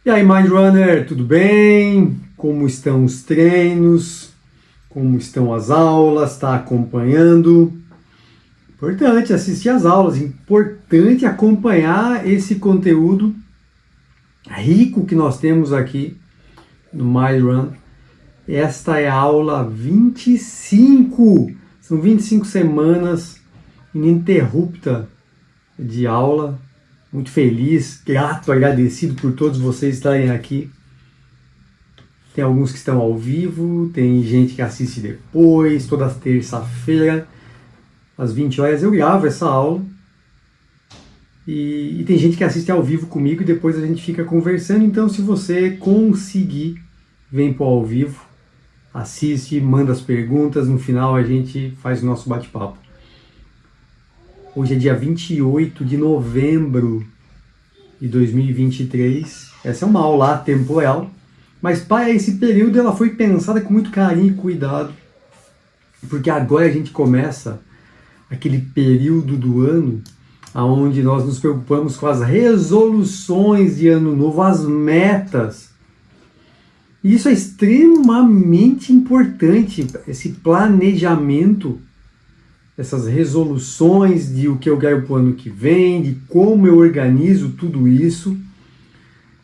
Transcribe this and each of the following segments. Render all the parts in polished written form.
E aí, Mindrunner, tudo bem? Como estão os treinos? Como estão as aulas? Está acompanhando? Importante assistir às aulas, importante acompanhar esse conteúdo rico que nós temos aqui no Mindrun. Esta é a aula 25. São 25 semanas ininterrupta de aula. Muito feliz, grato, agradecido por todos vocês estarem aqui. Tem alguns que estão ao vivo, tem gente que assiste depois, toda terça-feira, às 20 horas eu gravo essa aula. E tem gente que assiste ao vivo comigo e depois a gente fica conversando. Então, se você conseguir, vem para o ao vivo, assiste, manda as perguntas, no final a gente faz o nosso bate-papo. Hoje é dia 28 de novembro de 2023. Essa é uma aula atemporal, mas para esse período ela foi pensada com muito carinho e cuidado, porque agora a gente começa aquele período do ano onde nós nos preocupamos com as resoluções de ano novo, as metas. E isso é extremamente importante, esse planejamento, essas resoluções de o que eu quero para o ano que vem, de como eu organizo tudo isso.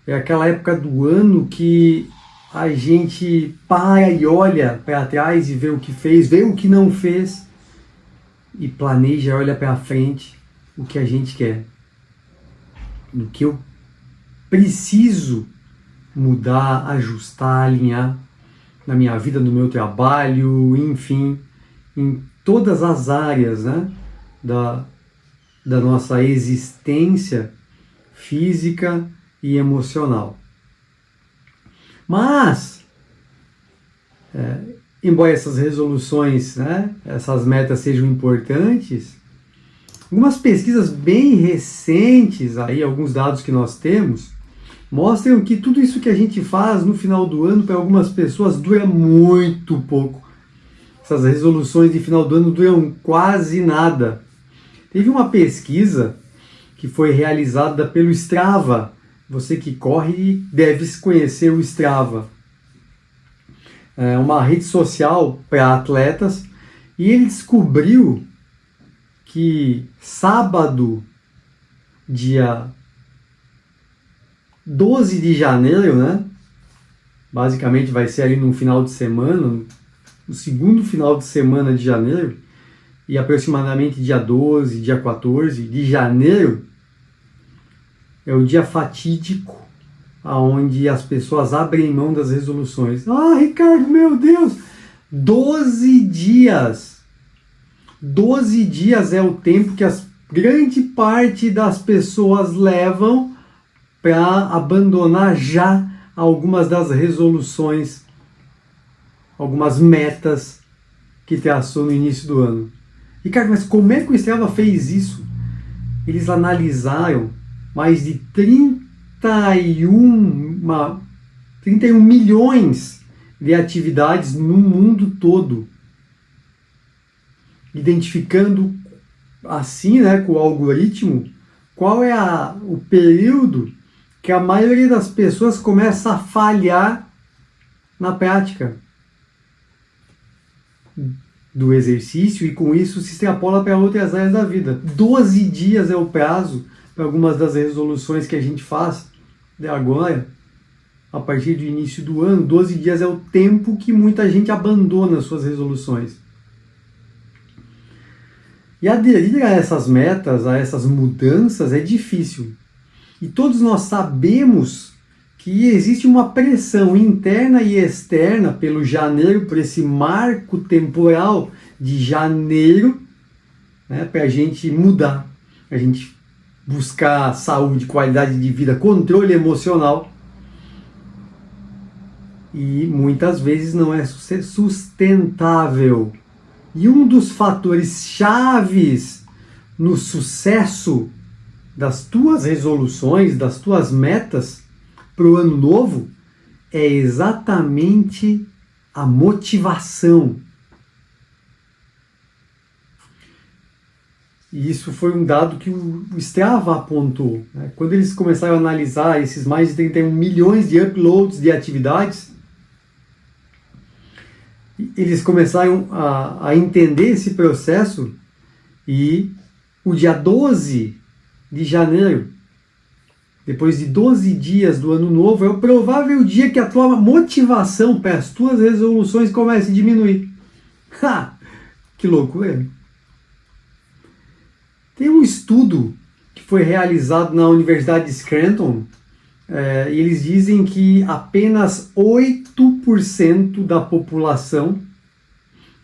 É aquela época do ano que a gente para e olha para trás e vê o que fez, vê o que não fez e planeja, olha para frente o que a gente quer, o que eu preciso mudar, ajustar, alinhar na minha vida, no meu trabalho, enfim, em todas as áreas, né, da nossa existência física e emocional. Mas, embora essas resoluções, né, essas metas sejam importantes, algumas pesquisas bem recentes, aí, alguns dados que nós temos, mostram que tudo isso que a gente faz no final do ano, para algumas pessoas, dura muito pouco. Essas resoluções de final do ano duram quase nada. Teve uma pesquisa que foi realizada pelo Strava. Você que corre deve conhecer o Strava. É uma rede social para atletas. E ele descobriu que sábado, dia 12 de janeiro, né? Basicamente vai ser ali no final de semana, no segundo final de semana de janeiro, e aproximadamente dia 12, dia 14 de janeiro, é o dia fatídico onde as pessoas abrem mão das resoluções. Ah, Ricardo, meu Deus! 12 dias! 12 dias é o tempo que a grande parte das pessoas levam para abandonar já algumas das resoluções, algumas metas que traçou no início do ano. Ricardo, mas como é que o Strava fez isso? Eles analisaram mais de 31 milhões de atividades no mundo todo, identificando assim, né, com o algoritmo, qual é o período que a maioria das pessoas começa a falhar na prática do exercício, e com isso se extrapola para outras áreas da vida. 12 dias é o prazo para algumas das resoluções que a gente faz de agora, a partir do início do ano. 12 dias é o tempo que muita gente abandona suas resoluções. E aderir a essas metas, a essas mudanças é difícil. E todos nós sabemos que existe uma pressão interna e externa pelo janeiro, por esse marco temporal de janeiro, né, para a gente mudar, a gente buscar saúde, qualidade de vida, controle emocional. E muitas vezes não é sustentável. E um dos fatores chaves no sucesso das tuas resoluções, das tuas metas para o ano novo é exatamente a motivação. E isso foi um dado que o Strava apontou, né? Quando eles começaram a analisar esses mais de 31 milhões de uploads de atividades, eles começaram a entender esse processo, e o dia 12 de janeiro, depois de 12 dias do ano novo, é o provável dia que a tua motivação para as tuas resoluções comece a diminuir. Ha! Que loucura! Tem um estudo que foi realizado na Universidade de Scranton, e eles dizem que apenas 8% da população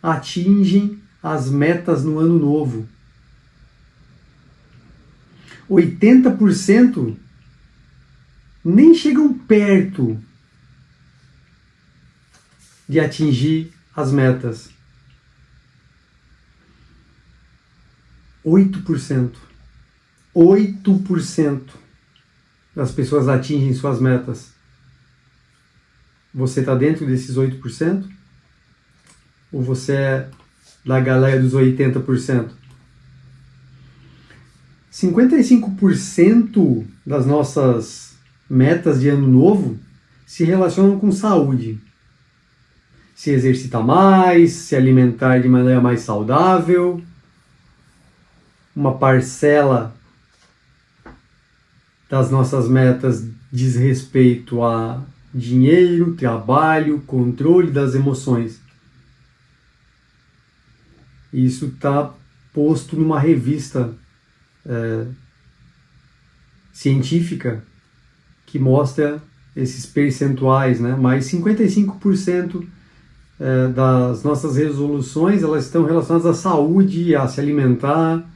atingem as metas no ano novo. 80% nem chegam perto de atingir as metas. 8%. 8% das pessoas atingem suas metas. Você está dentro desses 8%? Ou você é da galera dos 80%? 55% das nossas metas de ano novo se relacionam com saúde. Se exercitar mais, se alimentar de maneira mais saudável. Uma parcela das nossas metas diz respeito a dinheiro, trabalho, controle das emoções. Isso está posto numa revista científica que mostra esses percentuais, né? Mas 55% das nossas resoluções, elas estão relacionadas à saúde, a se alimentar,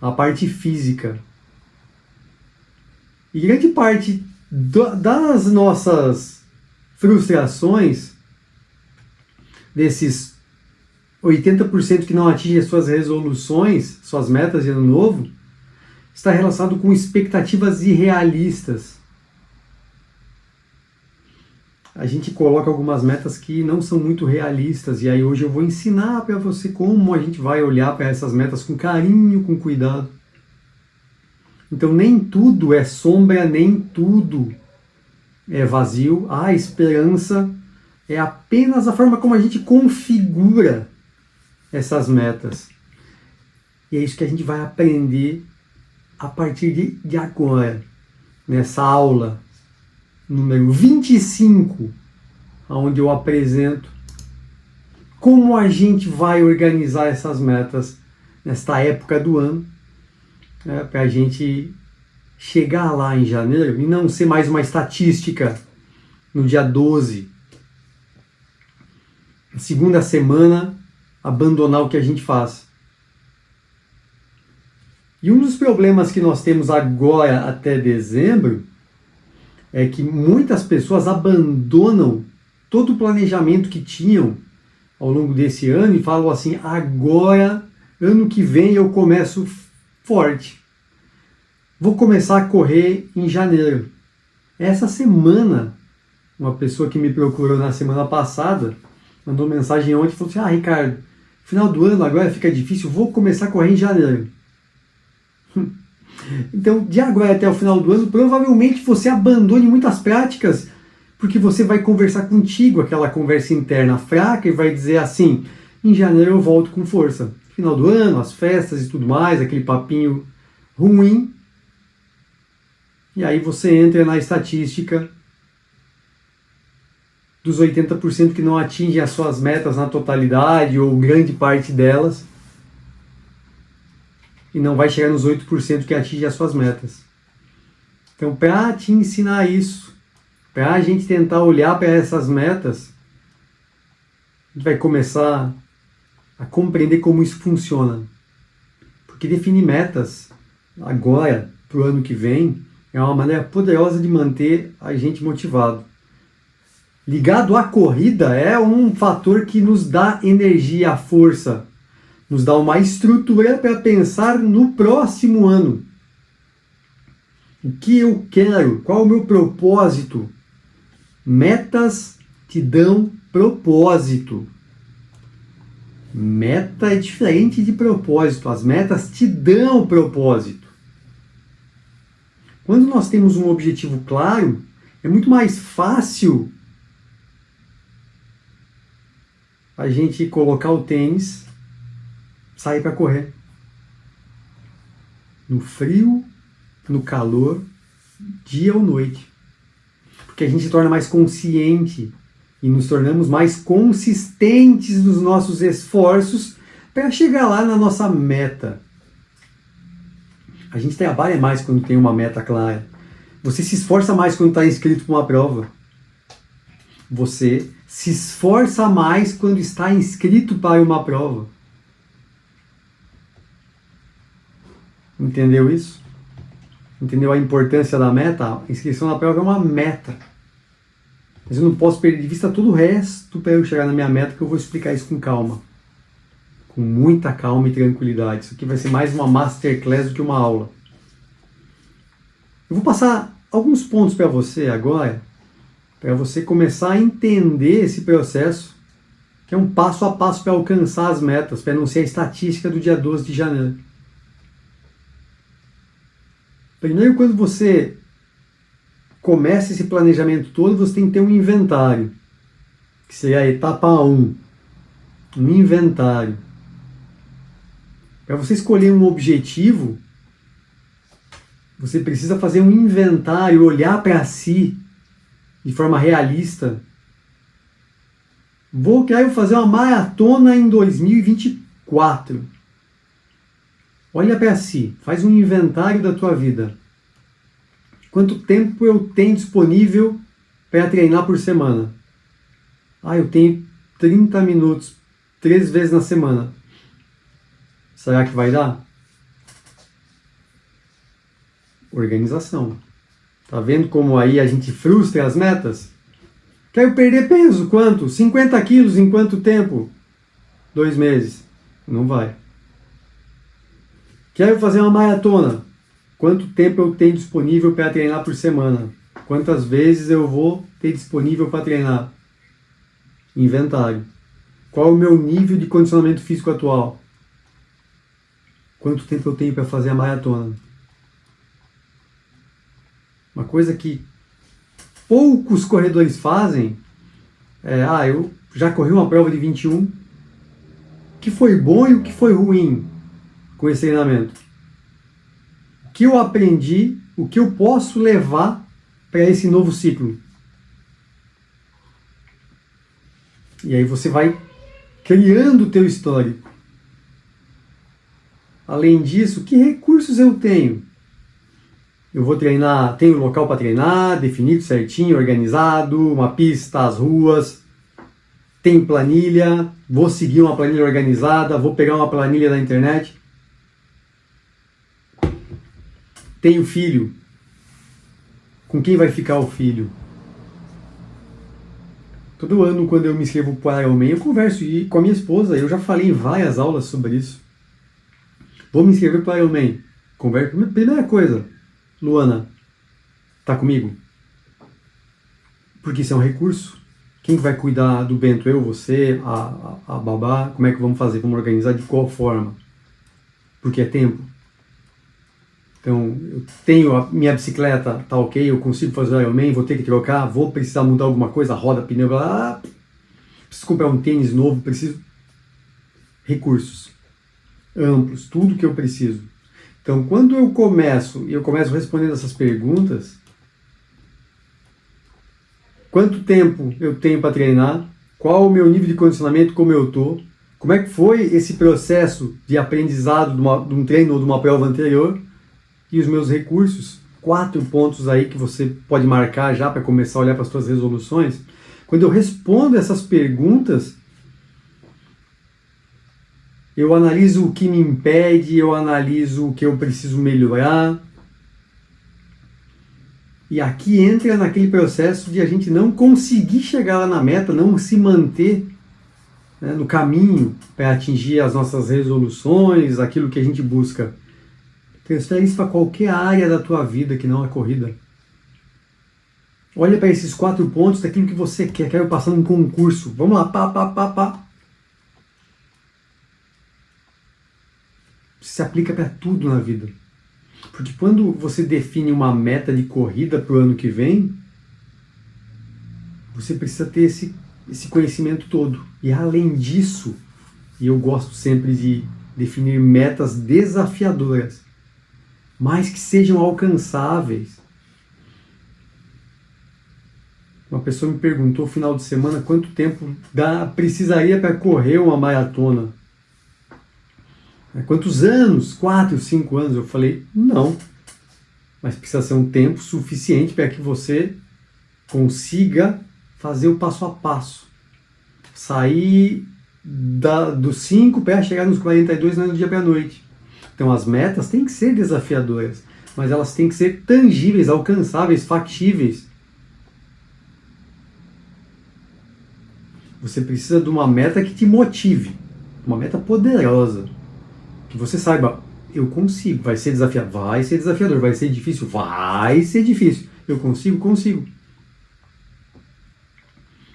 à parte física. E grande parte das nossas frustrações, desses 80% que não atingem as suas resoluções, suas metas de ano novo, está relacionado com expectativas irrealistas. A gente coloca algumas metas que não são muito realistas, e aí hoje eu vou ensinar para você como a gente vai olhar para essas metas com carinho, com cuidado. Então nem tudo é sombra, nem tudo é vazio. A esperança é apenas a forma como a gente configura essas metas. E é isso que a gente vai aprender a partir de agora, nessa aula número 25, onde eu apresento como a gente vai organizar essas metas nesta época do ano, para a gente chegar lá em janeiro e não ser mais uma estatística no dia 12. Na segunda semana, abandonar o que a gente faz. E um dos problemas que nós temos agora até dezembro é que muitas pessoas abandonam todo o planejamento que tinham ao longo desse ano e falam assim: agora, ano que vem eu começo forte. Vou começar a correr em janeiro. Essa semana, uma pessoa que me procurou na semana passada mandou mensagem ontem e falou assim: Ricardo, final do ano agora fica difícil, vou começar a correr em janeiro. Então, de agora até o final do ano, provavelmente você abandone muitas práticas, porque você vai conversar contigo, aquela conversa interna fraca, e vai dizer assim: em janeiro eu volto com força. Final do ano, as festas e tudo mais, aquele papinho ruim. E aí você entra na estatística dos 80% que não atingem as suas metas na totalidade, ou grande parte delas, e não vai chegar nos 8% que atingem as suas metas. Então, para te ensinar isso, para a gente tentar olhar para essas metas, a gente vai começar a compreender como isso funciona. Porque definir metas agora, para o ano que vem, é uma maneira poderosa de manter a gente motivado. Ligado à corrida, é um fator que nos dá energia, força, nos dá uma estrutura para pensar no próximo ano. O que eu quero? Qual é o meu propósito? Metas te dão propósito. Meta é diferente de propósito. As metas te dão propósito. Quando nós temos um objetivo claro, é muito mais fácil a gente colocar o tênis, sair para correr. No frio, no calor, dia ou noite. Porque a gente se torna mais consciente e nos tornamos mais consistentes nos nossos esforços para chegar lá na nossa meta. A gente trabalha mais quando tem uma meta clara. Você se esforça mais quando está inscrito para uma prova. Você se esforça mais quando está inscrito para uma prova. Entendeu isso? Entendeu a importância da meta? A inscrição na prova é uma meta. Mas eu não posso perder de vista todo o resto para eu chegar na minha meta, que eu vou explicar isso com calma. Com muita calma e tranquilidade. Isso aqui vai ser mais uma masterclass do que uma aula. Eu vou passar alguns pontos para você agora, para você começar a entender esse processo, que é um passo a passo para alcançar as metas, para não ser a estatística do dia 12 de janeiro. Primeiro, quando você começa esse planejamento todo, você tem que ter um inventário, que seria a etapa 1, um inventário. Para você escolher um objetivo, você precisa fazer um inventário, olhar para si de forma realista. Quero fazer uma maratona em 2024. Olha para si, faz um inventário da tua vida. Quanto tempo eu tenho disponível para treinar por semana? Eu tenho 30 minutos, 3 vezes na semana. Será que vai dar? Organização. Tá vendo como aí a gente frustra as metas? Quero perder peso, quanto? 50 quilos em quanto tempo? 2 meses. Não vai. Quero fazer uma maratona. Quanto tempo eu tenho disponível para treinar por semana? Quantas vezes eu vou ter disponível para treinar? Inventário. Qual é o meu nível de condicionamento físico atual? Quanto tempo eu tenho para fazer a maratona? Uma coisa que poucos corredores fazem é, eu já corri uma prova de 21. O que foi bom e o que foi ruim com esse treinamento? O que eu aprendi, o que eu posso levar para esse novo ciclo? E aí você vai criando o teu histórico. Além disso, que recursos eu tenho? Eu vou treinar, tenho local para treinar, definido certinho, organizado, uma pista, as ruas, tenho planilha, vou seguir uma planilha organizada, vou pegar uma planilha da internet. Tenho filho. Com quem vai ficar o filho? Todo ano, quando eu me inscrevo para o Ironman, eu converso com a minha esposa. Eu já falei em várias aulas sobre isso. Vou me inscrever para o Ironman. Converso. Primeira coisa, Luana, tá comigo? Porque isso é um recurso. Quem vai cuidar do Bento? Eu, você, a babá? Como é que vamos fazer? Vamos organizar de qual forma? Porque é tempo. Então, eu tenho a minha bicicleta, tá ok, eu consigo fazer o Ironman, vou ter que trocar, vou precisar mudar alguma coisa, roda, pneu, preciso comprar um tênis novo, preciso... Recursos amplos, tudo que eu preciso. Então, quando eu começo respondendo essas perguntas, quanto tempo eu tenho para treinar, qual o meu nível de condicionamento, como eu estou, como é que foi esse processo de aprendizado de um treino ou de uma prova anterior, e os meus recursos, 4 pontos aí que você pode marcar já para começar a olhar para as suas resoluções. Quando eu respondo essas perguntas, eu analiso o que me impede, eu analiso o que eu preciso melhorar. E aqui entra naquele processo de a gente não conseguir chegar lá na meta, não se manter, né, no caminho para atingir as nossas resoluções, aquilo que a gente busca. Transfere isso para qualquer área da tua vida que não a corrida. Olha para esses 4 pontos daquilo que você quer. Quero passar num concurso. Vamos lá, pá. se aplica para tudo na vida. Porque quando você define uma meta de corrida para o ano que vem, você precisa ter esse conhecimento todo. E além disso, e eu gosto sempre de definir metas desafiadoras, mas que sejam alcançáveis. Uma pessoa me perguntou no final de semana quanto tempo precisaria para correr uma maratona. Quantos anos? 4, 5 anos? Eu falei, não. Mas precisa ser um tempo suficiente para que você consiga fazer o passo a passo. Sair dos 5 para chegar nos 42 não é do dia para a noite. Então as metas têm que ser desafiadoras, mas elas têm que ser tangíveis, alcançáveis, factíveis. Você precisa de uma meta que te motive, uma meta poderosa, que você saiba, eu consigo, vai ser desafiador, vai ser desafiador, vai ser difícil, vai ser difícil, eu consigo, consigo.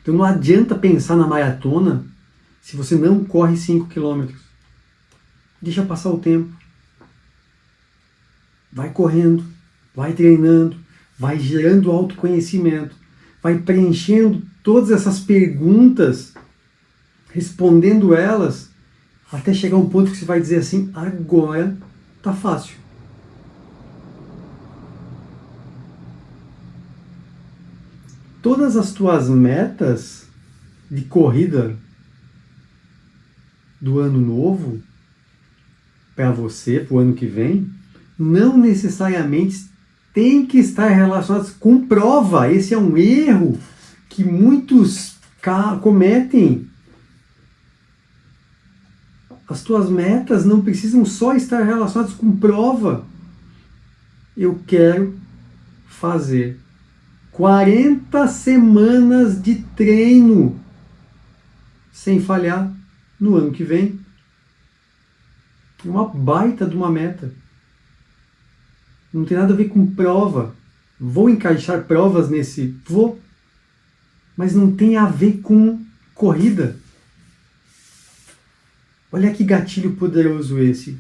Então não adianta pensar na maratona se você não corre 5 km. Deixa passar o tempo. Vai correndo, vai treinando, vai gerando autoconhecimento, vai preenchendo todas essas perguntas, respondendo elas, até chegar um ponto que você vai dizer assim, agora tá fácil. Todas as tuas metas de corrida do ano novo, para você, para o ano que vem, não necessariamente tem que estar relacionadas com prova. Esse é um erro que muitos cometem. As tuas metas não precisam só estar relacionadas com prova. Eu quero fazer 40 semanas de treino sem falhar no ano que vem. Uma baita de uma meta. Não tem nada a ver com prova. Vou encaixar provas nesse? Vou. Mas não tem a ver com corrida. Olha que gatilho poderoso esse.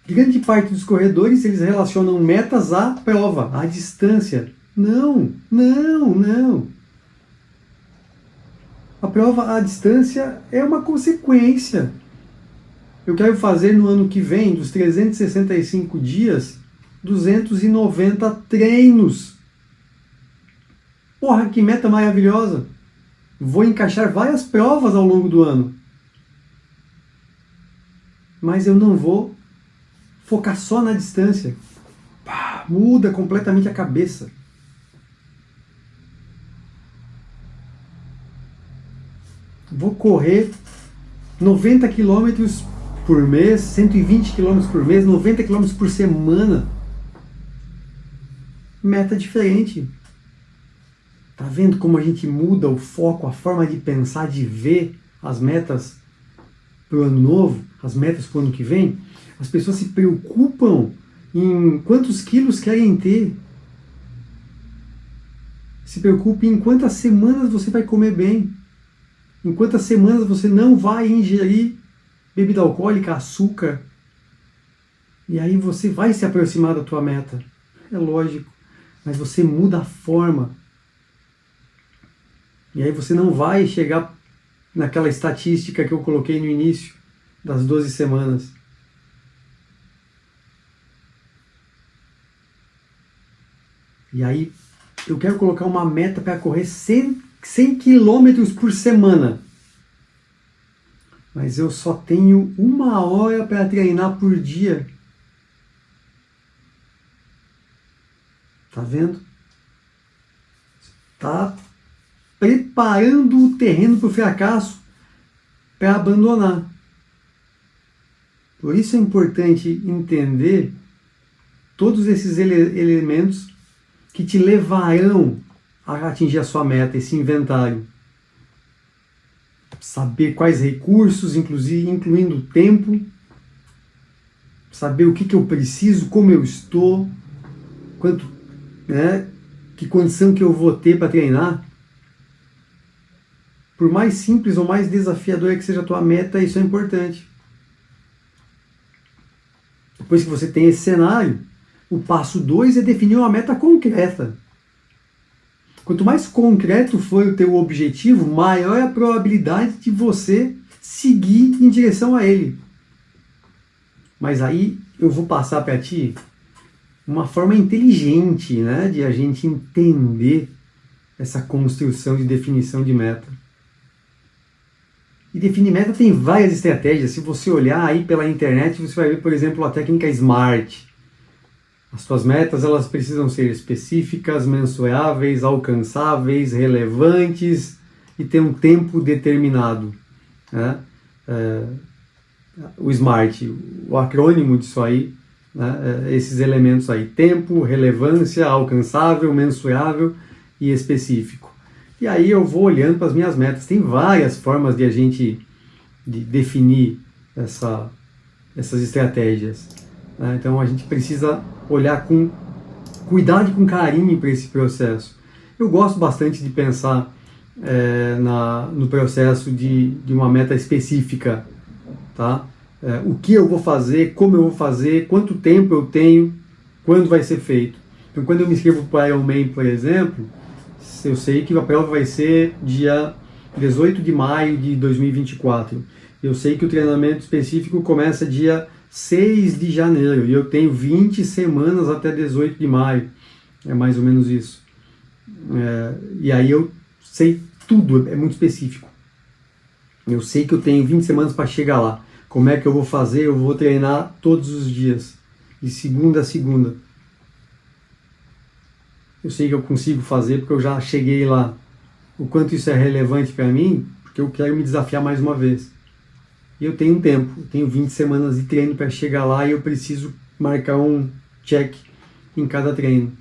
Grande parte dos corredores, eles relacionam metas à prova, à distância. Não, não, não. A prova à distância é uma consequência. Eu quero fazer no ano que vem, dos 365 dias, 290 treinos. Porra, que meta maravilhosa! Vou encaixar várias provas ao longo do ano. Mas eu não vou focar só na distância. Muda completamente a cabeça. Vou correr 90 quilômetros por mês, 120 quilômetros por mês, 90 quilômetros por semana. Meta diferente. Tá vendo como a gente muda o foco, a forma de pensar, de ver as metas para o ano novo, as metas para o ano que vem? As pessoas se preocupam em quantos quilos querem ter. Se preocupe em quantas semanas você vai comer bem. Em quantas semanas você não vai ingerir bebida alcoólica, açúcar. E aí você vai se aproximar da tua meta. É lógico. Mas você muda a forma. E aí você não vai chegar naquela estatística que eu coloquei no início, das 12 semanas. E aí eu quero colocar uma meta para correr 100 quilômetros por semana. Mas eu só tenho 1 hora para treinar por dia. Tá vendo? Tá preparando o terreno para o fracasso, para abandonar. Por isso é importante entender todos esses elementos que te levarão a atingir a sua meta, esse inventário. Saber quais recursos, incluindo tempo, saber o que eu preciso, como eu estou, que condição que eu vou ter para treinar. Por mais simples ou mais desafiadora que seja a tua meta, isso é importante. Depois que você tem esse cenário, o passo 2 é definir uma meta concreta. Quanto mais concreto for o teu objetivo, maior é a probabilidade de você seguir em direção a ele. Mas aí eu vou passar para ti uma forma inteligente, né, de a gente entender essa construção de definição de meta. E definir meta tem várias estratégias. Se você olhar aí pela internet, você vai ver, por exemplo, a técnica SMART. As suas metas, elas precisam ser específicas, mensuráveis, alcançáveis, relevantes e ter um tempo determinado, né? O SMART, o acrônimo disso aí, né? Esses elementos aí: tempo, relevância, alcançável, mensurável e específico. E aí eu vou olhando para as minhas metas. Tem várias formas de a gente definir essas estratégias, né? Então a gente precisa olhar com cuidado e com carinho para esse processo. Eu gosto bastante de pensar no processo de uma meta específica, tá? O que eu vou fazer, como eu vou fazer, quanto tempo eu tenho, quando vai ser feito. Então, quando eu me inscrevo para Ironman, por exemplo, eu sei que a prova vai ser dia 18 de maio de 2024. Eu sei que o treinamento específico começa dia 6 de janeiro e eu tenho 20 semanas até 18 de maio. É mais ou menos isso. E aí eu sei tudo, é muito específico. Eu sei que eu tenho 20 semanas para chegar lá. Como é que eu vou fazer? Eu vou treinar todos os dias, de segunda a segunda. Eu sei que eu consigo fazer porque eu já cheguei lá. O quanto isso é relevante para mim, porque eu quero me desafiar mais uma vez. E eu tenho um tempo, eu tenho 20 semanas de treino para chegar lá e eu preciso marcar um check em cada treino.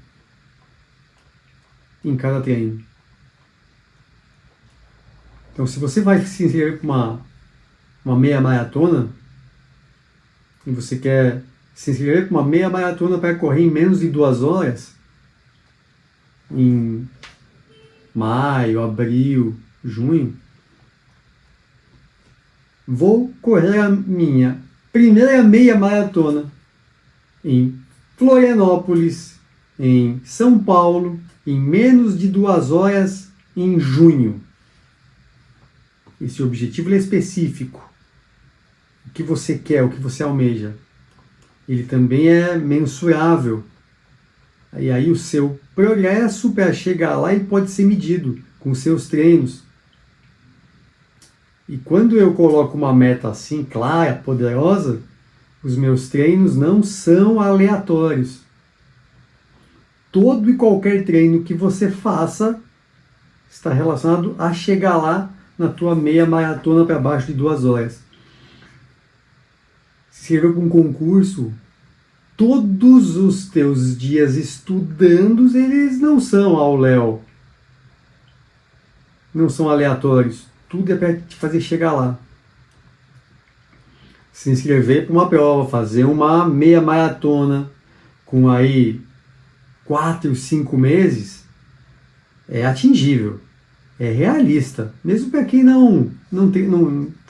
Em cada treino. Então, se você vai se inscrever para uma meia maratona, e você quer se inscrever para uma meia maratona para correr em menos de 2 horas, em maio, abril, junho, vou correr a minha primeira meia maratona em Florianópolis, em São Paulo, em menos de 2 horas em junho. Esse objetivo é específico. O que você quer, o que você almeja. Ele também é mensurável. E aí o seu progresso para chegar lá ele pode ser medido com seus treinos. E quando eu coloco uma meta assim, clara, poderosa, os meus treinos não são aleatórios. Todo e qualquer treino que você faça está relacionado a chegar lá na tua meia maratona para baixo de 2 horas. Se inscreveu para um concurso, todos os teus dias estudando, eles não são ao léu. Não são aleatórios. Tudo é para te fazer chegar lá. Se inscrever para uma prova, fazer uma meia maratona com aí 4, 5 meses, é atingível. É realista. Mesmo para quem não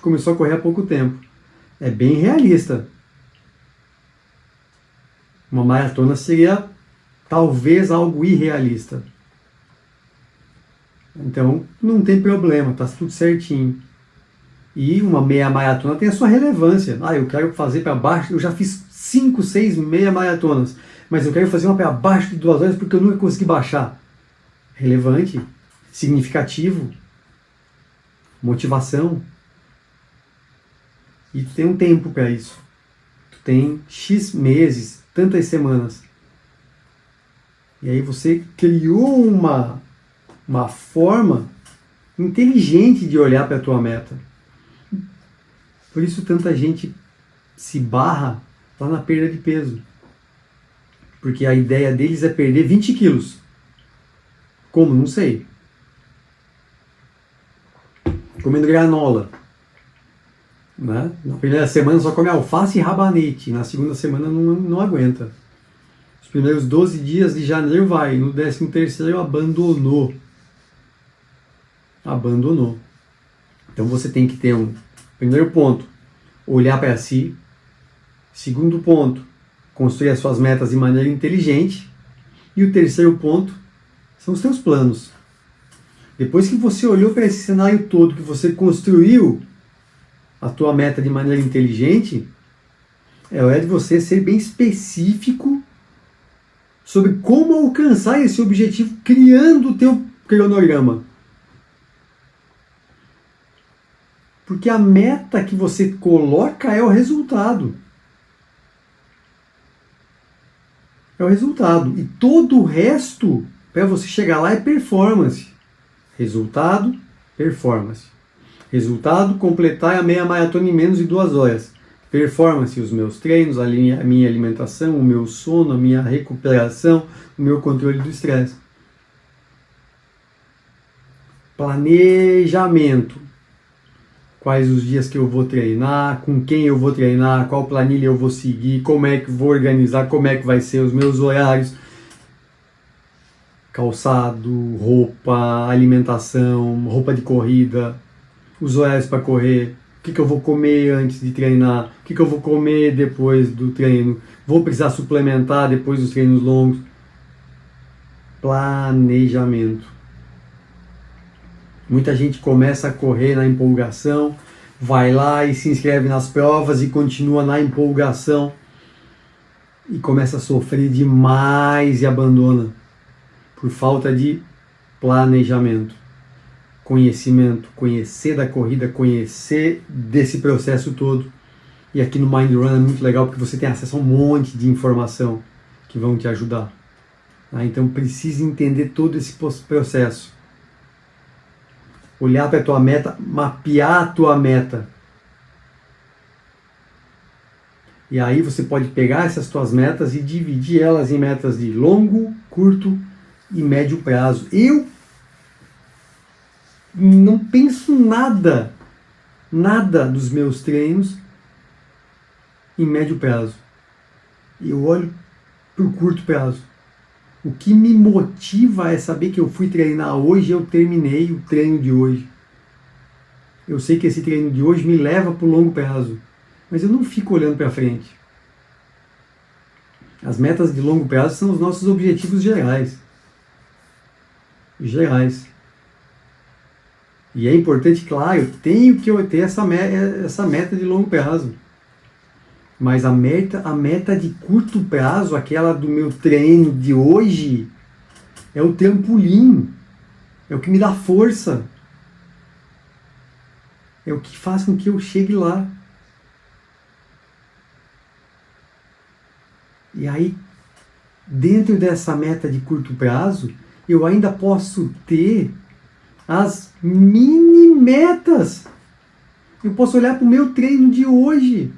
começou a correr há pouco tempo. É bem realista. Uma maratona seria talvez algo irrealista. Então não tem problema, está tudo certinho. E uma meia maratona tem a sua relevância. Eu quero fazer para baixo, eu já fiz 5, 6 meia maratonas, mas eu quero fazer uma para baixo de 2 horas porque eu nunca consegui baixar. Relevante, significativo, motivação. E tu tem um tempo para isso. Tu tem X meses, tantas semanas. E aí você criou uma forma inteligente de olhar para a tua meta. Por isso tanta gente se barra lá na perda de peso. Porque a ideia deles é perder 20 quilos. Como? Não sei. Comendo granola. Né? Na primeira semana só come alface e rabanete. Na segunda semana não aguenta. Os primeiros 12 dias de janeiro vai. No 13º abandonou. Abandonou. Então você tem que ter primeiro ponto, olhar para si. Segundo ponto, construir as suas metas de maneira inteligente. E o terceiro ponto são os seus planos. Depois que você olhou para esse cenário todo, que você construiu a tua meta de maneira inteligente, é hora de você ser bem específico sobre como alcançar esse objetivo, criando o teu cronograma. Porque a meta que você coloca é o resultado. É o resultado. E todo o resto, para você chegar lá, é performance. Resultado, performance. Resultado, completar a meia maratona em menos de 2 horas. Performance, os meus treinos, a minha alimentação, o meu sono, a minha recuperação, o meu controle do estresse. Planejamento. Quais os dias que eu vou treinar, com quem eu vou treinar, qual planilha eu vou seguir, como é que vou organizar, como é que vai ser os meus horários. Calçado, roupa, alimentação, roupa de corrida, os horários para correr, o que eu vou comer antes de treinar, o que eu vou comer depois do treino, vou precisar suplementar depois dos treinos longos. Planejamento. Muita gente começa a correr na empolgação, vai lá e se inscreve nas provas e continua na empolgação e começa a sofrer demais e abandona por falta de planejamento, conhecimento, conhecer da corrida, conhecer desse processo todo. E aqui no Mind Run é muito legal porque você tem acesso a um monte de informação que vão te ajudar. Então precisa entender todo esse processo. Olhar para a tua meta, mapear a tua meta. E aí você pode pegar essas tuas metas e dividir elas em metas de longo, curto e médio prazo. Eu não penso nada dos meus treinos em médio prazo. Eu olho para o curto prazo. O que me motiva é saber que eu fui treinar hoje e eu terminei o treino de hoje. Eu sei que esse treino de hoje me leva para o longo prazo, mas eu não fico olhando para frente. As metas de longo prazo são os nossos objetivos gerais. E é importante, claro, eu tenho que ter essa meta de longo prazo. Mas a meta de curto prazo, aquela do meu treino de hoje, é o trampolim, é o que me dá força, é o que faz com que eu chegue lá. E aí, dentro dessa meta de curto prazo, eu ainda posso ter as mini metas. Eu posso olhar para o meu treino de hoje.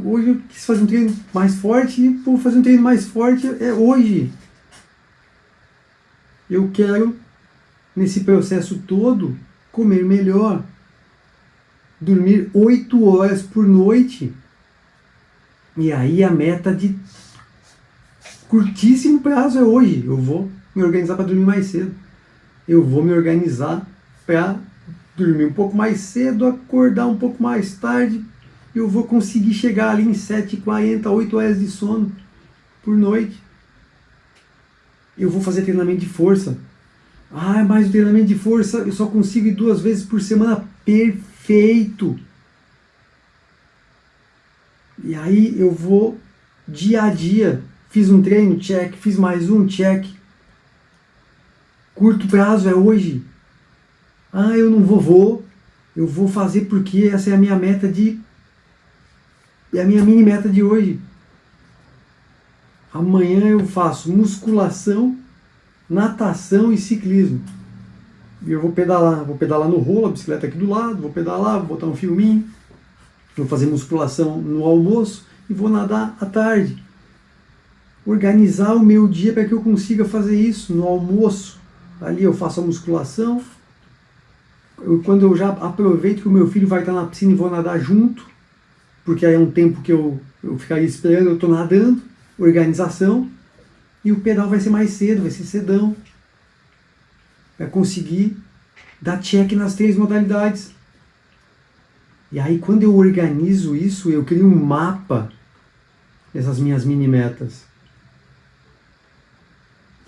Hoje eu quis fazer um treino mais forte e vou fazer um treino mais forte hoje. Eu quero, nesse processo todo, comer melhor, dormir 8 horas por noite. E aí a meta de curtíssimo prazo é hoje. Eu vou me organizar para dormir mais cedo. Eu vou me organizar para dormir um pouco mais cedo, acordar um pouco mais tarde, eu vou conseguir chegar ali em 7h40, 8 horas de sono por noite. Eu vou fazer treinamento de força. Mas o treinamento de força eu só consigo ir 2 vezes por semana. Perfeito! E aí eu vou dia a dia. Fiz um treino, check. Fiz mais um, check. Curto prazo é hoje. Eu não vou. Eu vou fazer porque essa é a minha meta é a minha mini meta de hoje. Amanhã eu faço musculação, natação e ciclismo. E eu vou pedalar no rolo, a bicicleta aqui do lado, vou pedalar, vou botar um filminho, vou fazer musculação no almoço e vou nadar à tarde. Organizar o meu dia para que eu consiga fazer isso no almoço. Ali eu faço a musculação. Quando eu já aproveito que o meu filho vai estar na piscina e vou nadar junto, porque aí é um tempo que eu ficaria esperando, eu estou nadando, organização, e o pedal vai ser mais cedo, vai ser cedão, para conseguir dar check nas 3 modalidades. E aí quando eu organizo isso, eu crio um mapa dessas minhas mini metas.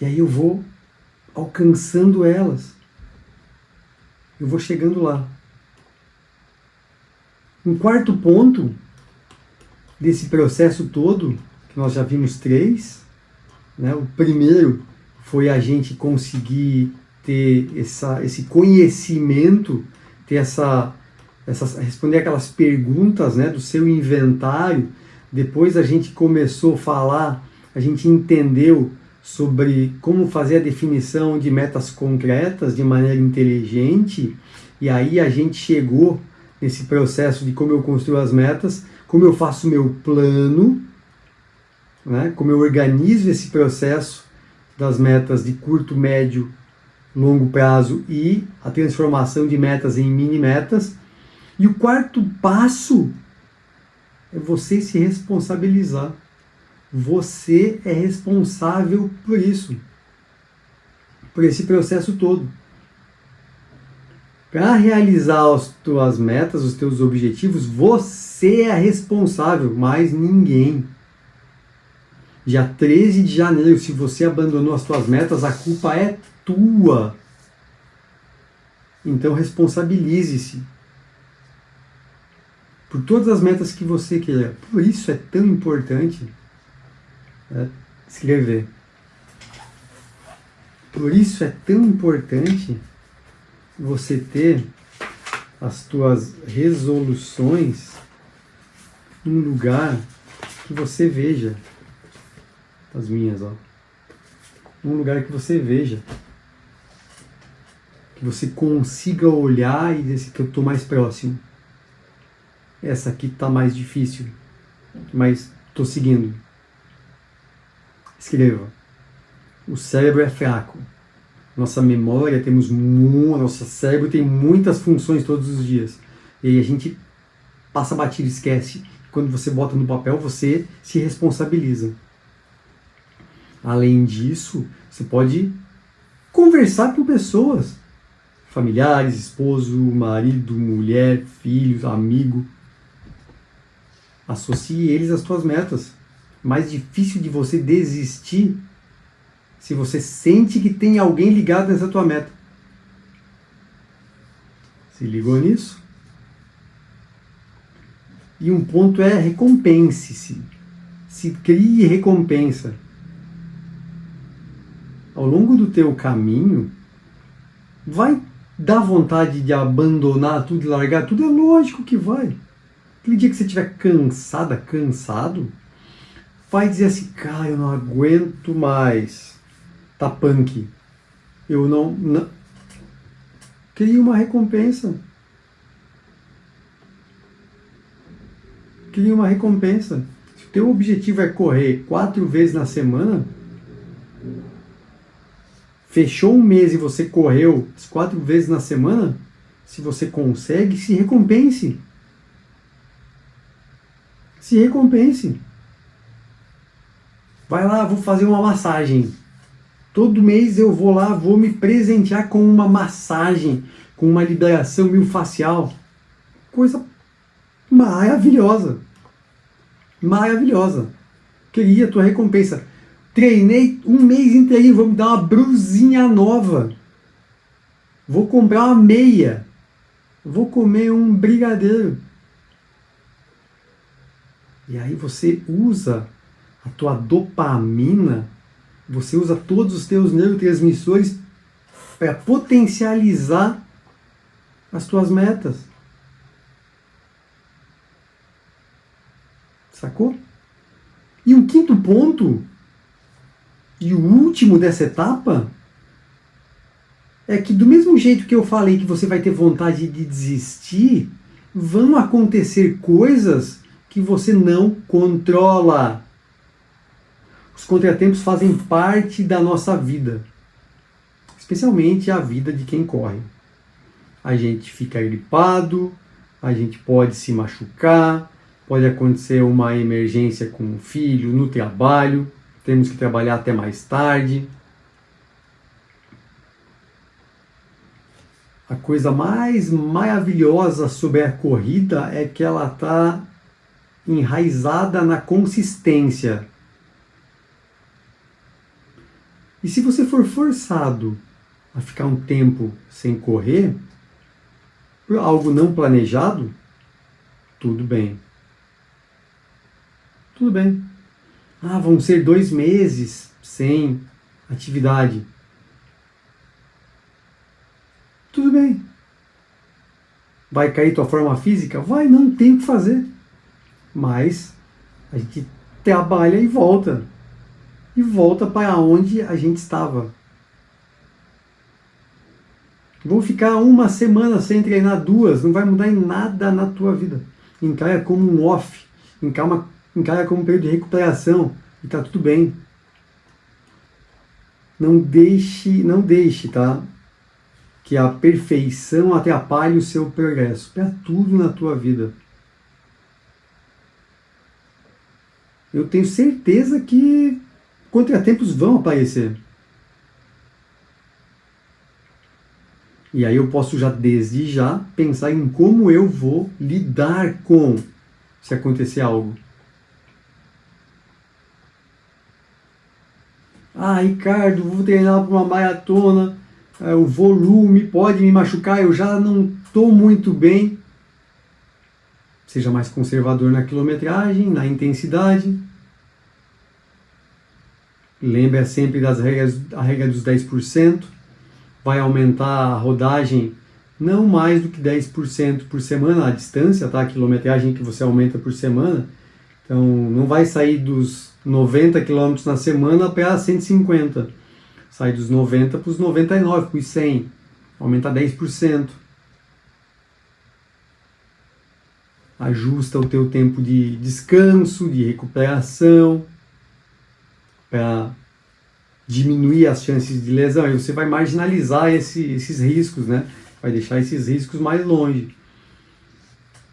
E aí eu vou alcançando elas. Eu vou chegando lá. Um quarto ponto desse processo todo, que nós já vimos 3, né? O primeiro foi a gente conseguir ter esse conhecimento, ter responder aquelas perguntas, né, do seu inventário. Depois a gente começou a falar, a gente entendeu sobre como fazer a definição de metas concretas de maneira inteligente, e aí a gente chegou nesse processo de como eu construo as metas, como eu faço meu plano, né, como eu organizo esse processo das metas de curto, médio, longo prazo e a transformação de metas em mini metas. E o quarto passo é você se responsabilizar. Você é responsável por isso, por esse processo todo. Para realizar as tuas metas, os teus objetivos, você é responsável, mais ninguém. Dia 13 de janeiro, se você abandonou as tuas metas, a culpa é tua. Então responsabilize-se por todas as metas que você quer. Por isso é tão importante escrever. Por isso é tão importante você ter as tuas resoluções num lugar que você veja. As minhas, ó. Num lugar que você veja. Que você consiga olhar e dizer que eu estou mais próximo. Essa aqui está mais difícil, mas estou seguindo. Escreva. O cérebro é fraco. Nossa memória, nosso cérebro tem muitas funções todos os dias. E aí a gente passa batido, esquece. Quando você bota no papel, você se responsabiliza. Além disso, você pode conversar com pessoas. Familiares, esposo, marido, mulher, filhos, amigo. Associe eles às suas metas. Mais difícil de você desistir se você sente que tem alguém ligado nessa tua meta. Se ligou nisso? E um ponto é recompense-se. Se crie recompensa. Ao longo do teu caminho, vai dar vontade de abandonar tudo e largar tudo? É lógico que vai. Aquele dia que você estiver cansado, vai dizer assim, cara, eu não aguento mais. Tá punk. Eu não... Crie uma recompensa. Crie uma recompensa. Se o teu objetivo é correr 4 vezes na semana, fechou um mês e você correu as 4 vezes na semana, se você consegue, se recompense. Se recompense. Vai lá, vou fazer uma massagem. Todo mês eu vou lá, vou me presentear com uma massagem, com uma liberação miofascial. Coisa maravilhosa. Maravilhosa. Queria a tua recompensa. Treinei um mês inteirinho, vou me dar uma brusinha nova. Vou comprar uma meia. Vou comer um brigadeiro. E aí você usa a tua dopamina, você usa todos os teus neurotransmissores para potencializar as tuas metas. Sacou? E um quinto ponto, e o último dessa etapa, é que do mesmo jeito que eu falei que você vai ter vontade de desistir, vão acontecer coisas que você não controla. Os contratempos fazem parte da nossa vida, especialmente a vida de quem corre. A gente fica gripado, a gente pode se machucar, pode acontecer uma emergência com um filho, no trabalho, temos que trabalhar até mais tarde. A coisa mais maravilhosa sobre a corrida é que ela está enraizada na consistência. E se você for forçado a ficar um tempo sem correr, por algo não planejado, tudo bem. Tudo bem. Ah, vão ser 2 meses sem atividade. Tudo bem. Vai cair tua forma física? Vai, não tem o que fazer. Mas a gente trabalha e volta. E volta para onde a gente estava. Vou ficar 1 semana sem treinar 2, não vai mudar em nada na tua vida. Encara como um off, encara como um período de recuperação e tá tudo bem. Não deixe, tá? Que a perfeição atrapalhe o seu progresso. Para tudo na tua vida. Eu tenho certeza que contratempos vão aparecer. E aí eu posso já, desde já, pensar em como eu vou lidar com se acontecer algo. Ah, Ricardo, vou treinar para uma maratona, o volume pode me machucar, eu já não estou muito bem. Seja mais conservador na quilometragem, na intensidade. Lembra sempre das regras, a regra dos 10%. Vai aumentar a rodagem não mais do que 10% por semana, a distância, tá? A quilometragem que você aumenta por semana. Então, não vai sair dos 90 km na semana para 150. Sai dos 90 para os 99, para os 100. Aumenta 10%. Ajusta o teu tempo de descanso, de recuperação, para diminuir as chances de lesão, e você vai marginalizar esses riscos, né? Vai deixar esses riscos mais longe.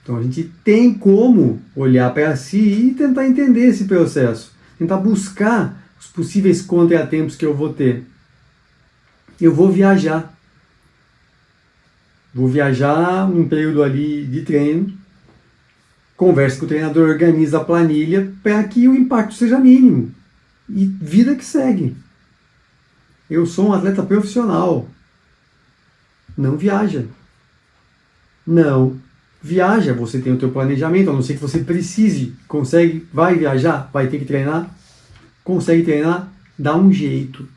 Então a gente tem como olhar para si e tentar entender esse processo, tentar buscar os possíveis contratempos que eu vou ter. Eu vou viajar num período ali de treino, converso com o treinador, organiza a planilha para que o impacto seja mínimo e vida que segue. Eu sou um atleta profissional. Não viaja. Não viaja. Você tem o teu planejamento, a não ser que você precise. Consegue, vai viajar, vai ter que treinar. Consegue treinar, dá um jeito.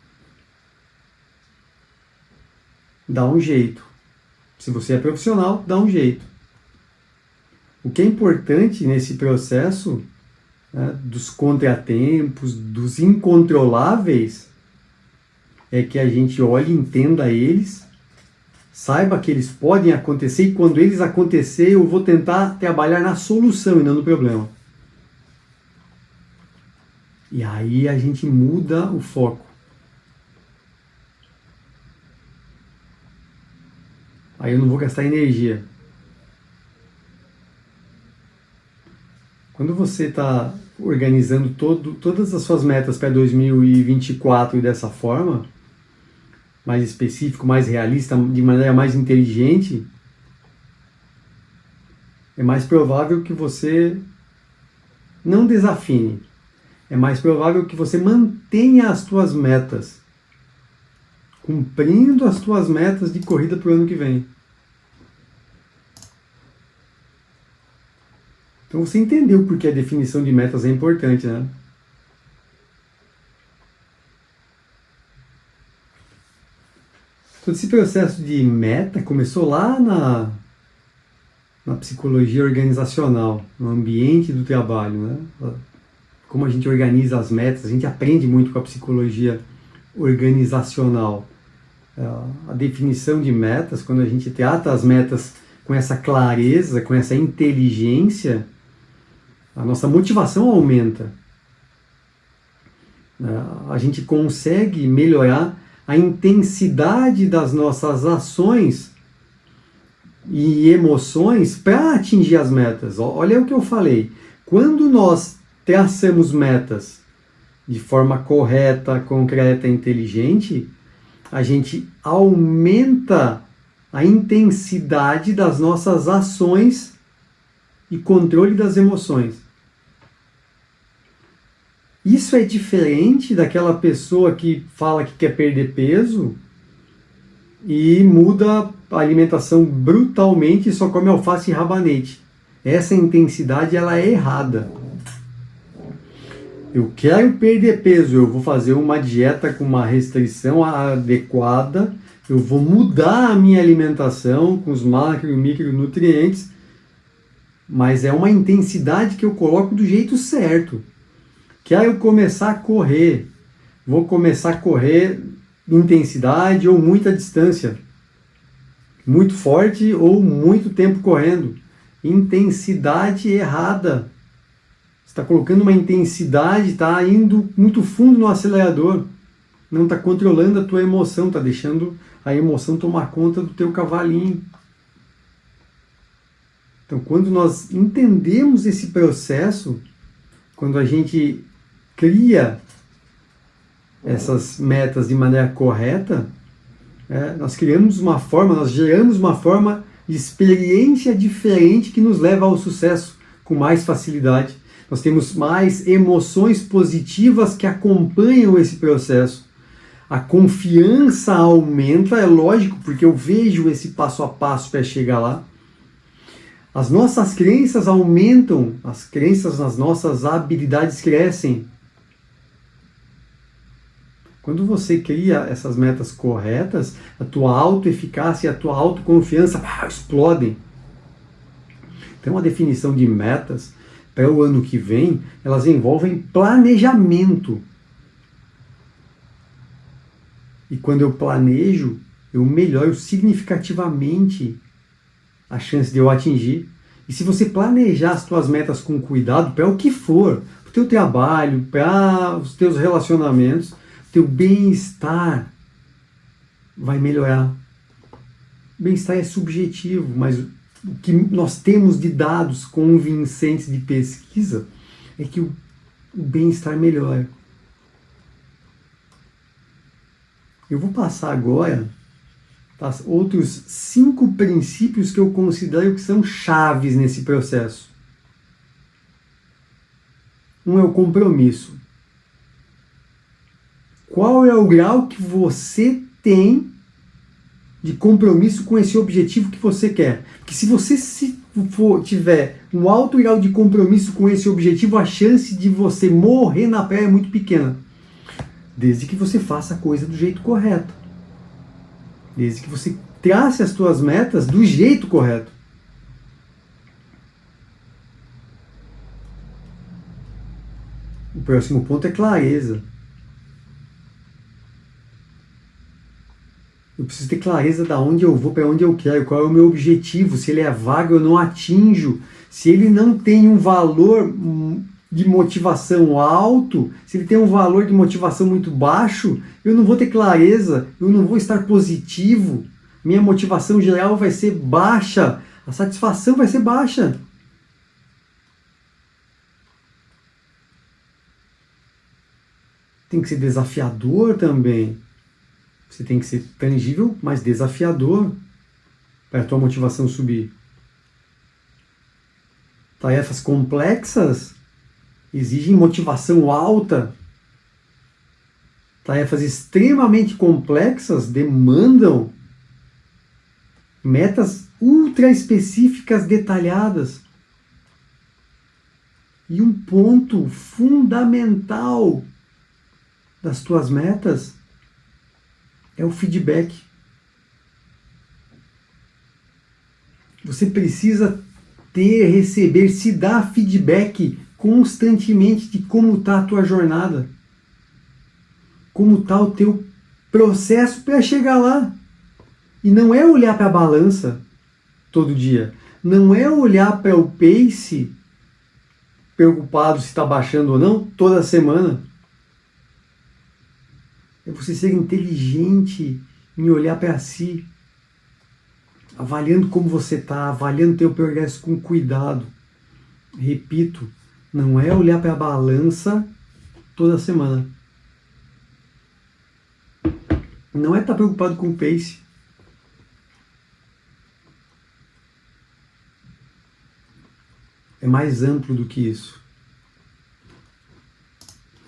Dá um jeito. Se você é profissional, dá um jeito. O que é importante nesse processo, né, dos contratempos, dos incontroláveis, é que a gente olhe e entenda eles, saiba que eles podem acontecer e quando eles acontecerem eu vou tentar trabalhar na solução e não no problema. E aí a gente muda o foco. Aí eu não vou gastar energia. Quando você está organizando todas as suas metas para 2024 dessa forma, mais específico, mais realista, de maneira mais inteligente, é mais provável que você não desafine. É mais provável que você mantenha as tuas metas, cumprindo as tuas metas de corrida para o ano que vem. Então você entendeu porque a definição de metas é importante, né? Todo esse processo de meta começou lá na psicologia organizacional, no ambiente do trabalho, né? Como a gente organiza as metas, a gente aprende muito com a psicologia organizacional. A definição de metas, quando a gente trata as metas com essa clareza, com essa inteligência, a nossa motivação aumenta. A gente consegue melhorar a intensidade das nossas ações e emoções para atingir as metas. Olha o que eu falei. Quando nós traçamos metas de forma correta, concreta e inteligente, a gente aumenta a intensidade das nossas ações e controle das emoções. Isso é diferente daquela pessoa que fala que quer perder peso e muda a alimentação brutalmente e só come alface e rabanete. Essa intensidade ela é errada. Eu quero perder peso, eu vou fazer uma dieta com uma restrição adequada, eu vou mudar a minha alimentação com os macro e micronutrientes, mas é uma intensidade que eu coloco do jeito certo. Quero começar a correr, vou começar a correr intensidade ou muita distância, muito forte ou muito tempo correndo. Intensidade errada. Você está colocando uma intensidade, está indo muito fundo no acelerador, não está controlando a tua emoção, está deixando a emoção tomar conta do teu cavalinho. Então, quando nós entendemos esse processo, quando a gente cria essas metas de maneira correta, nós criamos uma forma, nós geramos uma forma de experiência diferente que nos leva ao sucesso com mais facilidade. Nós temos mais emoções positivas que acompanham esse processo. A confiança aumenta, é lógico, porque eu vejo esse passo a passo para chegar lá. As nossas crenças aumentam, as crenças nas nossas habilidades crescem. Quando você cria essas metas corretas, a tua autoeficácia e a tua autoconfiança explodem. Então, a definição de metas para o ano que vem, elas envolvem planejamento. E quando eu planejo, eu melhoro significativamente a chance de eu atingir. E se você planejar as tuas metas com cuidado, para o que for, para o teu trabalho, para os teus relacionamentos, teu bem-estar vai melhorar. Bem-estar é subjetivo, mas o que nós temos de dados convincentes de pesquisa é que o bem-estar melhora. Eu vou passar agora outros 5 princípios que eu considero que são chaves nesse processo. Um é o compromisso. Qual é o grau que você tem de compromisso com esse objetivo que você quer? Porque se você tiver um alto grau de compromisso com esse objetivo, a chance de você morrer na praia é muito pequena. Desde que você faça a coisa do jeito correto. Desde que você trace as suas metas do jeito correto. O próximo ponto é clareza. Eu preciso ter clareza de onde eu vou, para onde eu quero, qual é o meu objetivo, se ele é vago eu não atinjo, se ele não tem um valor de motivação alto, se ele tem um valor de motivação muito baixo, eu não vou ter clareza, eu não vou estar positivo, minha motivação geral vai ser baixa, a satisfação vai ser baixa. Tem que ser desafiador também. Você tem que ser tangível, mas desafiador para a tua motivação subir. Tarefas complexas exigem motivação alta. Tarefas extremamente complexas demandam metas ultra específicas, detalhadas. E um ponto fundamental das tuas metas é o feedback. Você precisa receber, se dar feedback constantemente de como está a tua jornada. Como está o teu processo para chegar lá. E não é olhar para a balança todo dia. Não é olhar para o pace preocupado se está baixando ou não toda semana. É você ser inteligente em olhar para si, avaliando como você está, avaliando teu progresso com cuidado. Repito, não é olhar para a balança toda semana. Não é estar preocupado com o pace. mais amplo do que isso.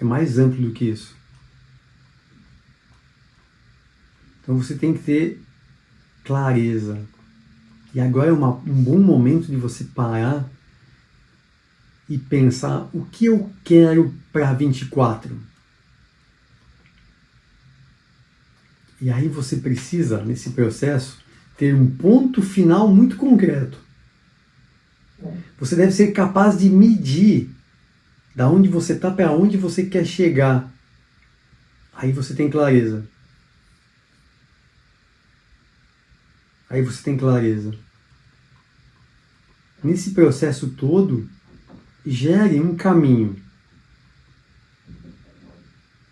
É mais amplo do que isso. Então você tem que ter clareza. E agora é um bom momento de você parar e pensar o que eu quero para 24. E aí você precisa, nesse processo, ter um ponto final muito concreto. Você deve ser capaz de medir da onde você está para onde você quer chegar. Aí você tem clareza. Aí você tem clareza. Nesse processo todo, gere um caminho.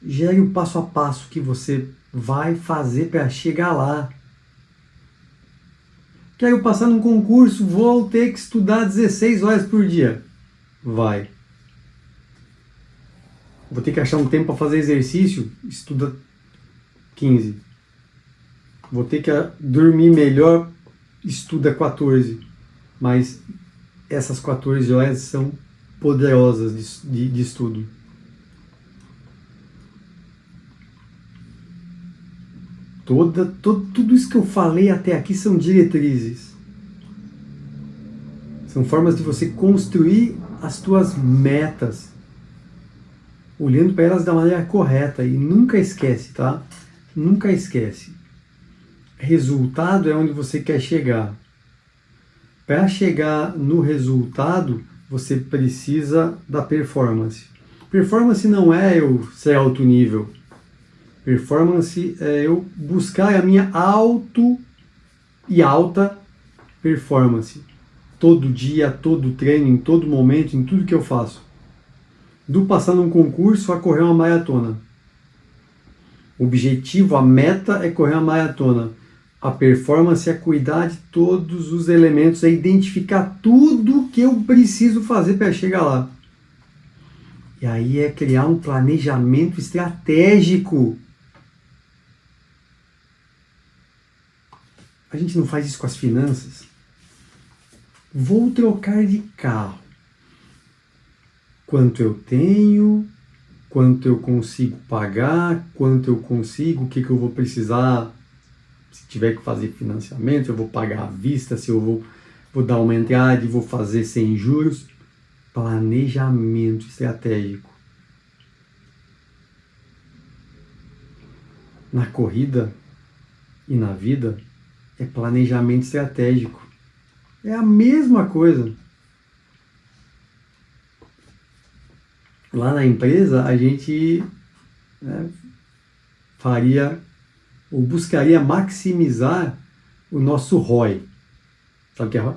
Gere o passo a passo que você vai fazer para chegar lá. Quero passar num concurso, vou ter que estudar 16 horas por dia. Vai. Vou ter que achar um tempo para fazer exercício, estuda 15. Vou ter que dormir melhor, estuda 14. Mas essas 14 horas são poderosas de estudo. Tudo isso que eu falei até aqui são diretrizes. São formas de você construir as tuas metas, olhando para elas da maneira correta. E nunca esquece, tá? Nunca esquece. Resultado é onde você quer chegar. Para chegar no resultado, você precisa da performance. Performance não é eu ser alto nível. Performance é eu buscar a minha alta performance. Todo dia, todo treino, em todo momento, em tudo que eu faço. Do passar num concurso a correr uma maratona. O objetivo, a meta é correr uma maratona. A performance é cuidar de todos os elementos, é identificar tudo que eu preciso fazer para chegar lá. E aí é criar um planejamento estratégico. A gente não faz isso com as finanças. Vou trocar de carro. Quanto eu tenho, quanto eu consigo pagar, quanto eu consigo, o que eu vou precisar, se tiver que fazer financiamento, eu vou pagar à vista, se eu vou dar uma entrada e vou fazer sem juros. Planejamento estratégico. Na corrida e na vida, é planejamento estratégico. É a mesma coisa. Lá na empresa, a gente faria ou buscaria maximizar o nosso ROI. Sabe o que é ROI?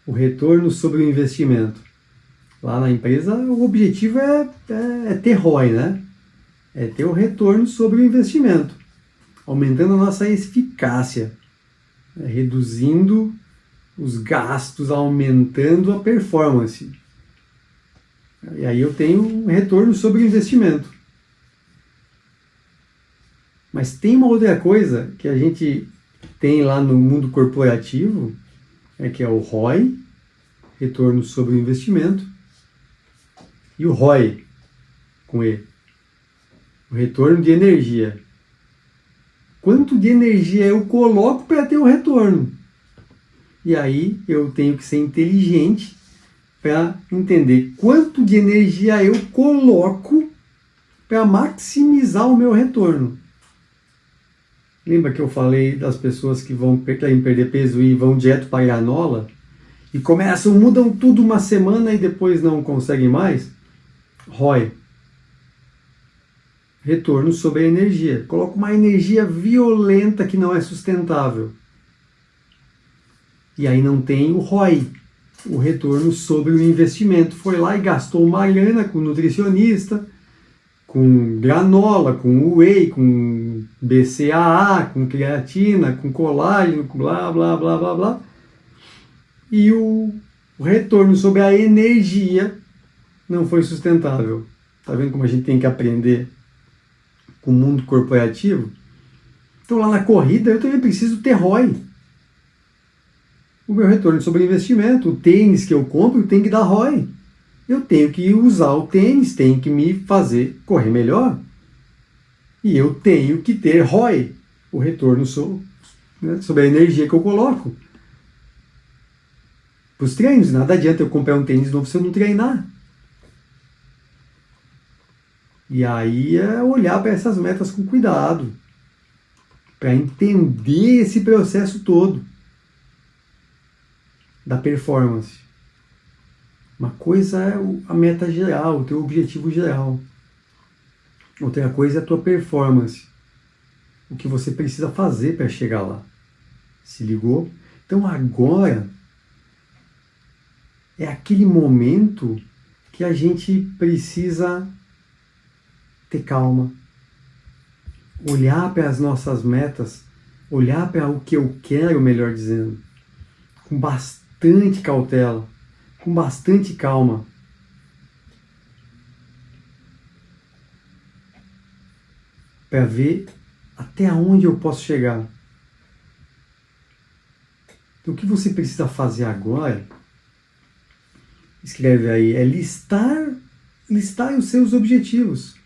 O retorno sobre o investimento. Lá na empresa, o objetivo é ter ROI, né? É ter o retorno sobre o investimento, aumentando a nossa eficácia, reduzindo os gastos, aumentando a performance. E aí eu tenho um retorno sobre o investimento. Mas tem uma outra coisa que a gente tem lá no mundo corporativo, que é o ROI, retorno sobre o investimento, e o ROI, com E, o retorno de energia. Quanto de energia eu coloco para ter o retorno? E aí eu tenho que ser inteligente para entender quanto de energia eu coloco para maximizar o meu retorno. Lembra que eu falei das pessoas que querem perder peso e vão direto para a granola e mudam tudo uma semana e depois não conseguem mais? ROI. Retorno sobre a energia. Coloca uma energia violenta que não é sustentável. E aí não tem o ROI, o retorno sobre o investimento. Foi lá e gastou uma grana com nutricionista, com granola, com whey, com BCAA, com creatina, com colágeno, com blá, blá, blá, blá, blá. E o retorno sobre a energia não foi sustentável. Tá vendo como a gente tem que aprender com o mundo corporativo? Então lá na corrida eu também preciso ter ROI. o meu retorno sobre investimento. O tênis que eu compro tem que dar ROI. Eu tenho que usar o tênis, tem que me fazer correr melhor. E eu tenho que ter ROI, o retorno sobre a energia que eu coloco. Para os treinos, nada adianta eu comprar um tênis novo se eu não treinar. E aí é olhar para essas metas com cuidado, para entender esse processo todo da performance. Uma coisa é a meta geral, o teu objetivo geral. Outra coisa é a tua performance. O que você precisa fazer para chegar lá. Se ligou? Então agora é aquele momento que a gente precisa ter calma. Olhar para as nossas metas, olhar para o que eu quero, melhor dizendo, com bastante cautela, com bastante calma. Para ver até onde eu posso chegar. Então, o que você precisa fazer agora, escreve aí, é listar os seus objetivos.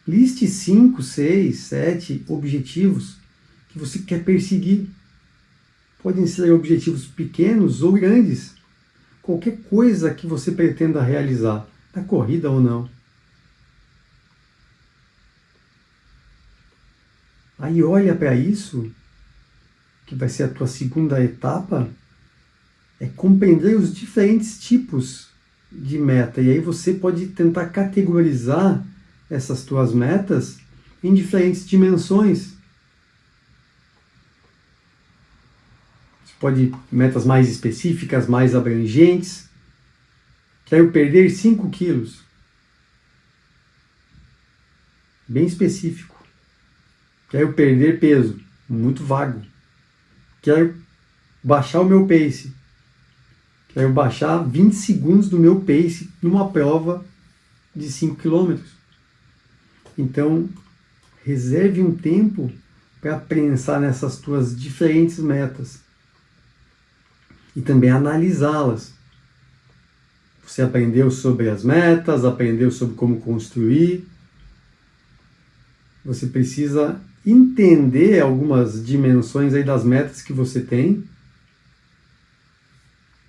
Liste 5, 6, 7 objetivos que você quer perseguir. Podem ser objetivos pequenos ou grandes. Qualquer coisa que você pretenda realizar, na corrida ou não. Aí olha para isso, que vai ser a tua segunda etapa, é compreender os diferentes tipos de meta. E aí você pode tentar categorizar essas tuas metas em diferentes dimensões. Você pode metas mais específicas, mais abrangentes. Quero perder 5 quilos. Bem específico. Quero perder peso. Muito vago. Quero baixar o meu pace. Quero baixar 20 segundos do meu pace numa prova de 5 km. Então, reserve um tempo para pensar nessas tuas diferentes metas. E também analisá-las. Você aprendeu sobre as metas, aprendeu sobre como construir. Você precisa entender algumas dimensões aí das metas que você tem,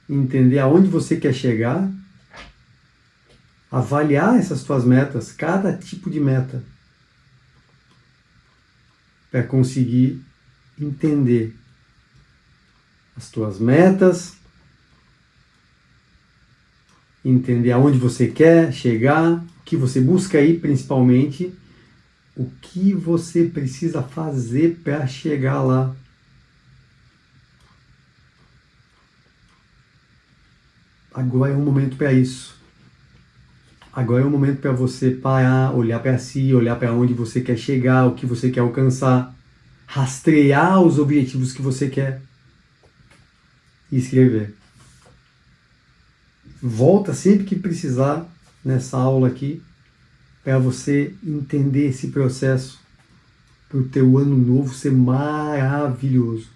entender aonde você quer chegar, avaliar essas tuas metas, cada tipo de meta, para conseguir entender as tuas metas, entender aonde você quer chegar, o que você busca aí principalmente, o que você precisa fazer para chegar lá. Agora é um momento para isso. Agora é um momento para você parar, olhar para si, olhar para onde você quer chegar, o que você quer alcançar, rastrear os objetivos que você quer e escrever. Volta sempre que precisar nessa aula aqui para você entender esse processo, para o teu ano novo ser maravilhoso.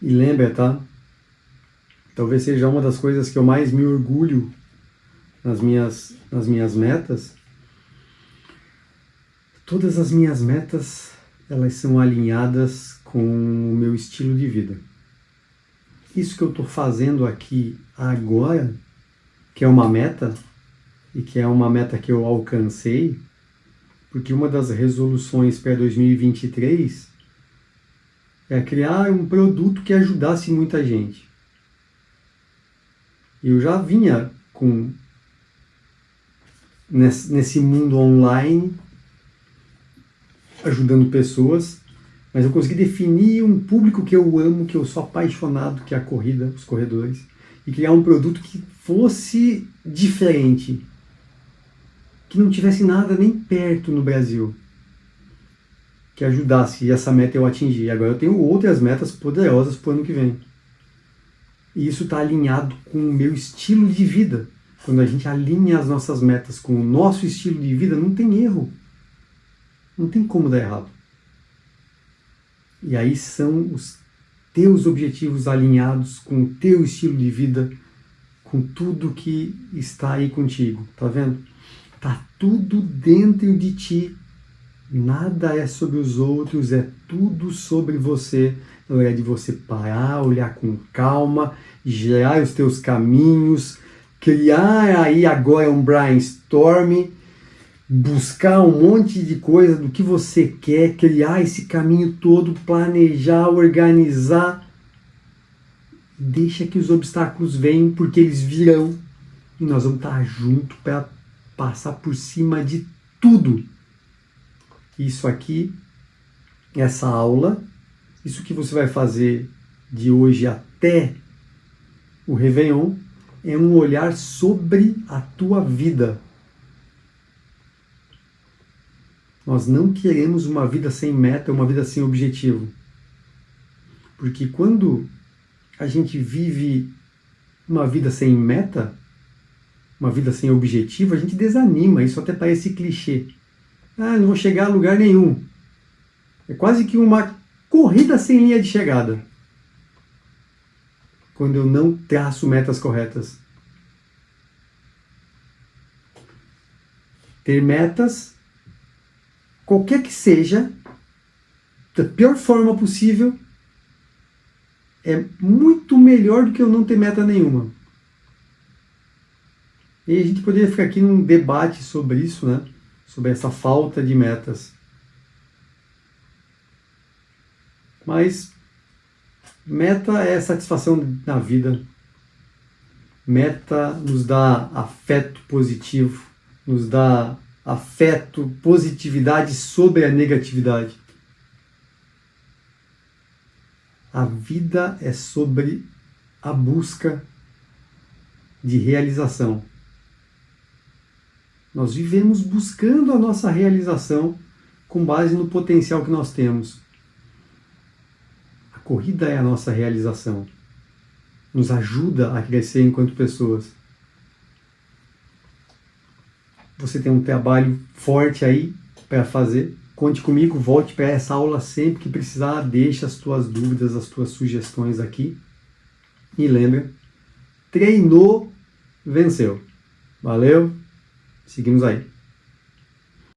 E lembra, tá? Talvez seja uma das coisas que eu mais me orgulho nas minhas metas. Todas as minhas metas, elas são alinhadas com o meu estilo de vida. Isso que eu estou fazendo aqui agora, que é uma meta, e que é uma meta que eu alcancei, porque uma das resoluções para 2023 é criar um produto que ajudasse muita gente. Eu já vinha nesse mundo online, ajudando pessoas, mas eu consegui definir um público que eu amo, que eu sou apaixonado, que é a corrida, os corredores, e criar um produto que fosse diferente, que não tivesse nada nem perto no Brasil, que ajudasse, e essa meta eu atingi. Agora eu tenho outras metas poderosas para o ano que vem. E isso está alinhado com o meu estilo de vida. Quando a gente alinha as nossas metas com o nosso estilo de vida, não tem erro. Não tem como dar errado. E aí são os teus objetivos alinhados com o teu estilo de vida, com tudo que está aí contigo, tá vendo? Tá tudo dentro de ti. Nada é sobre os outros, é tudo sobre você. Na hora de você parar, olhar com calma, gerar os teus caminhos, criar aí agora um brainstorm, buscar um monte de coisa do que você quer, criar esse caminho todo, planejar, organizar. Deixa que os obstáculos venham, porque eles virão e nós vamos estar junto para passar por cima de tudo. Isso aqui, essa aula, isso que você vai fazer de hoje até o Réveillon, é um olhar sobre a tua vida. Nós não queremos uma vida sem meta, uma vida sem objetivo. Porque quando a gente vive uma vida sem meta, uma vida sem objetivo, a gente desanima. Isso até parece clichê. Ah, não vou chegar a lugar nenhum. É quase que uma corrida sem linha de chegada. Quando eu não traço metas corretas. Ter metas, qualquer que seja, da pior forma possível, é muito melhor do que eu não ter meta nenhuma. E a gente poderia ficar aqui num debate sobre isso, né? Sobre essa falta de metas. Mas meta é satisfação na vida. Meta nos dá afeto positivo, nos dá afeto, positividade sobre a negatividade. A vida é sobre a busca de realização. Nós vivemos buscando a nossa realização com base no potencial que nós temos. A corrida é a nossa realização. Nos ajuda a crescer enquanto pessoas. Você tem um trabalho forte aí para fazer. Conte comigo, volte para essa aula sempre que precisar. Deixa as tuas dúvidas, as tuas sugestões aqui. E lembra, treinou, venceu. Valeu! Seguimos aí.